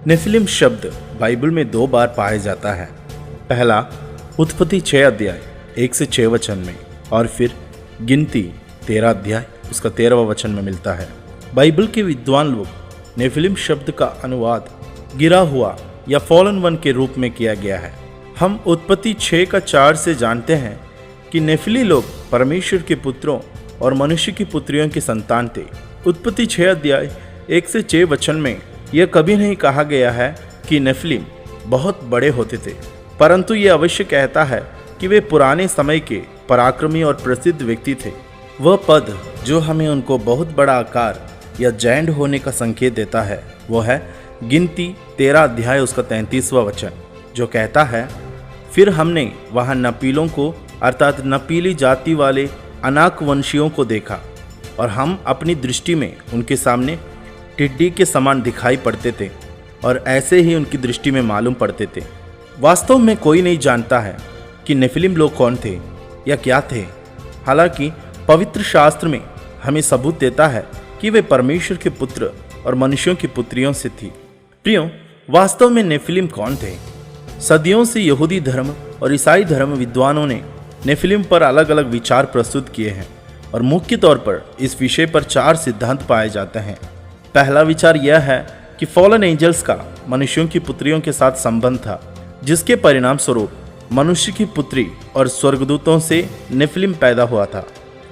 Nephilim शब्द Bible में 2 बार पाया जाता है। पहला उत्पत्ति 6 अध्याय 1 से 6 वचन में, और फिर गिनती 13 अध्याय उसका 13वां वचन में मिलता है। बाइबल के विद्वान लोग नेफिलिम शब्द का अनुवाद गिरा हुआ या फॉलन वन के रूप में किया गया है। हम उत्पत्ति 6 का 4 से जानते हैं कि नेफिली लोग परमेश्वर के पुत्रों और मनुष्य की पुत्रियों के संतान थे। उत्पत्ति 6 अध्याय 1 से 6 वचन में यह कभी नहीं कहा गया है कि नेफिलिम बहुत बड़े होते थे, परंतु यह अवश्य कहता है कि वे पुराने समय के पराक्रमी और प्रसिद्ध व्यक्ति थे। वह पद जो हमें उनको बहुत बड़ा आकार या जैंट होने का संकेत देता है वो है गिनती 13 अध्याय उसका 33वां वचन, जो कहता है, फिर हमने वहाँ नपीलों को अर्थात नपीली जाति वाले अनाक वंशियों को देखा, और हम अपनी दृष्टि में उनके सामने टिड्डी के समान दिखाई पड़ते थे और ऐसे ही उनकी दृष्टि में मालूम पड़ते थे। वास्तव में कोई नहीं जानता है कि नेफिलिम लोग कौन थे या क्या थे। हालांकि पवित्र शास्त्र में हमें सबूत देता है कि वे परमेश्वर के पुत्र और मनुष्यों की पुत्रियों से थी। प्रियो, वास्तव में नेफिलिम कौन थे? सदियों से यहूदी धर्म और ईसाई धर्म विद्वानों ने नेफिलिम पर अलग अलग विचार प्रस्तुत किए हैं, और मुख्य तौर पर इस विषय पर 4 सिद्धांत पाए जाते हैं। पहला विचार यह है कि फॉलन एंजल्स का मनुष्यों की पुत्रियों के साथ संबंध था, जिसके परिणाम स्वरूप मनुष्य की पुत्री और स्वर्गदूतों से नेफिलिम पैदा हुआ था।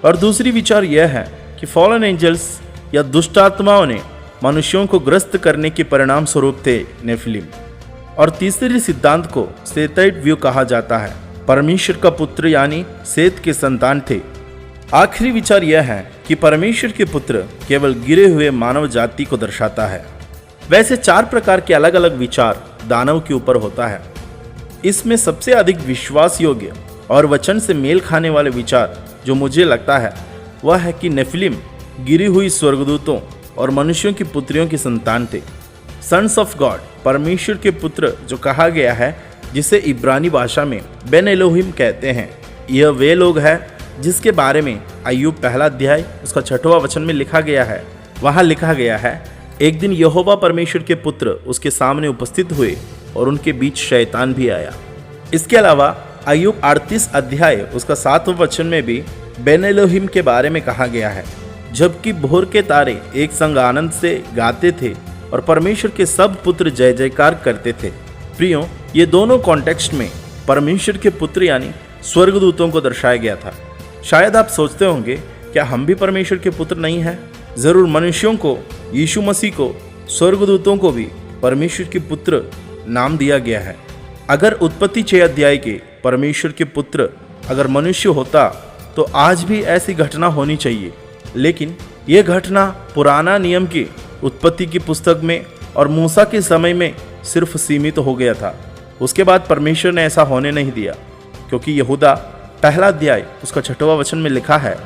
और दूसरी विचार यह है कि फॉलन एंजल्स या दुष्ट आत्माओं ने मनुष्यों को ग्रस्त करने के परिणाम स्वरूप थे नेफिलिम। और तीसरे सिद्धांत को सेताइट व्यू कहा जाता है, परमेश्वर का पुत्र यानी सेत के संतान थे। आखिरी विचार यह है कि परमेश्वर के पुत्र केवल गिरे हुए मानव जाति को दर्शाता है। वैसे 4 प्रकार के अलग अलग विचार दानव के ऊपर होता है। इसमें सबसे अधिक विश्वास योग्य और वचन से मेल खाने वाले विचार जो मुझे लगता है वह है कि नेफिलिम गिरी हुई स्वर्गदूतों और मनुष्यों की पुत्रियों के संतान थे। सन्स ऑफ गॉड, परमेश्वर के पुत्र जो कहा गया है, जिसे इब्रानी भाषा में बेन एलोहिम कहते हैं, यह वे लोग हैं जिसके बारे में अय्यूब 1 अध्याय उसका 6वां वचन में लिखा गया है। वहाँ लिखा गया है, एक दिन यहोवा परमेश्वर के पुत्र उसके सामने उपस्थित हुए और उनके बीच शैतान भी आया। इसके अलावा अय्यूब 38 अध्याय उसका 7वां वचन में भी बेन एलोहिम के बारे में कहा गया है, जबकि भोर के तारे एक संग आनंद से गाते थे और परमेश्वर के सब पुत्र जय जयकार करते थे। प्रियो, ये दोनों कॉन्टेक्स्ट में परमेश्वर के पुत्र यानी स्वर्गदूतों को दर्शाया गया था। शायद आप सोचते होंगे, क्या हम भी परमेश्वर के पुत्र नहीं हैं? जरूर, मनुष्यों को, यीशु मसीह को, स्वर्गदूतों को भी परमेश्वर के पुत्र नाम दिया गया है। अगर उत्पत्ति 6 अध्याय के परमेश्वर के पुत्र अगर मनुष्य होता तो आज भी ऐसी घटना होनी चाहिए, लेकिन यह घटना पुराना नियम की उत्पत्ति की पुस्तक में और मूसा के समय में सिर्फ सीमित हो गया था। उसके बाद परमेश्वर ने ऐसा होने नहीं दिया, क्योंकि यहूदा 1 अध्याय उसका 6वां वचन में लिखा है,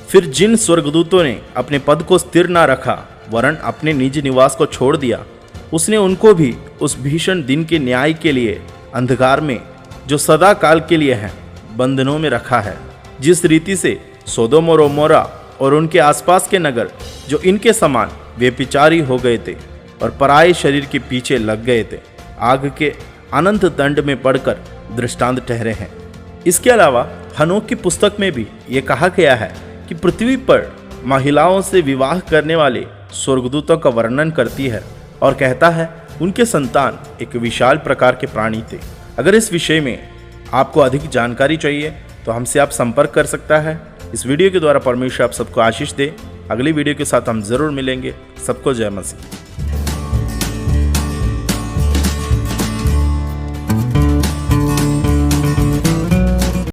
फिर जिन स्वर्गदूतों ने अपने पद को स्थिर ना रखा वरन अपने निज निवास को छोड़ दिया, उसने उनको भी उस भीषण दिन के न्याय के लिए अंधकार में जो सदा काल के लिए है बंधनों में रखा है। जिस रीति से सोदोम और गोमोरा और उनके आसपास के नगर जो इनके समान व्यभिचारी हो गए थे और पराये शरीर के पीछे लग गए थे, आग के अनंत दंड में पड़कर दृष्टांत ठहरे हैं। इसके अलावा हनोक की पुस्तक में भी ये कहा गया है कि पृथ्वी पर महिलाओं से विवाह करने वाले स्वर्गदूतों का वर्णन करती है और कहता है उनके संतान एक विशाल प्रकार के प्राणी थे। अगर इस विषय में आपको अधिक जानकारी चाहिए तो हमसे आप संपर्क कर सकता है। इस वीडियो के द्वारा परमेश्वर आप सबको आशीष दे। अगली वीडियो के साथ हम जरूर मिलेंगे। सबको जय मसीह।